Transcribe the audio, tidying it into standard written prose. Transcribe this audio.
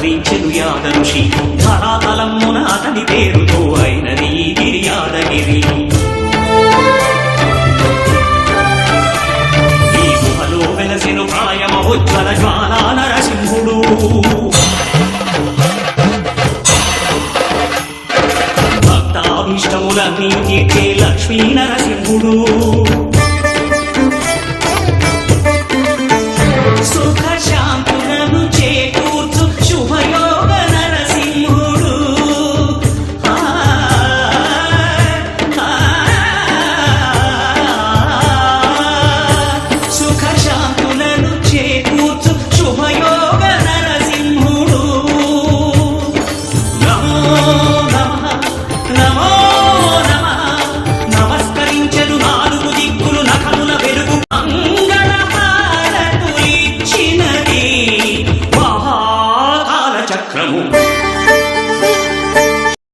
అవతరించెను యాద ఋషి ధరాతలమ్మున అతని పేరుతో అయినది గిరి యాదగిరి ఈ గుహలో వెలసెను ప్రాయమహోజ్వల జ్వాలా నరసింహుడు భక్తాభీష్టములన్నీ తీర్చే లక్ష్మీ నరసింహుడు సుఖ శాంతులను చేకూర్చు శుభయోగ నరసింహుడు సుఖ శాంతులను చేకూర్చు శుభయోగ నరసింహుడు నమో నమః నమో నమః నమస్కరించెను నాలుగు దిక్కులు నఖముల వెలుగు మంగళహారతులిచ్చినది మహాకాల చక్రము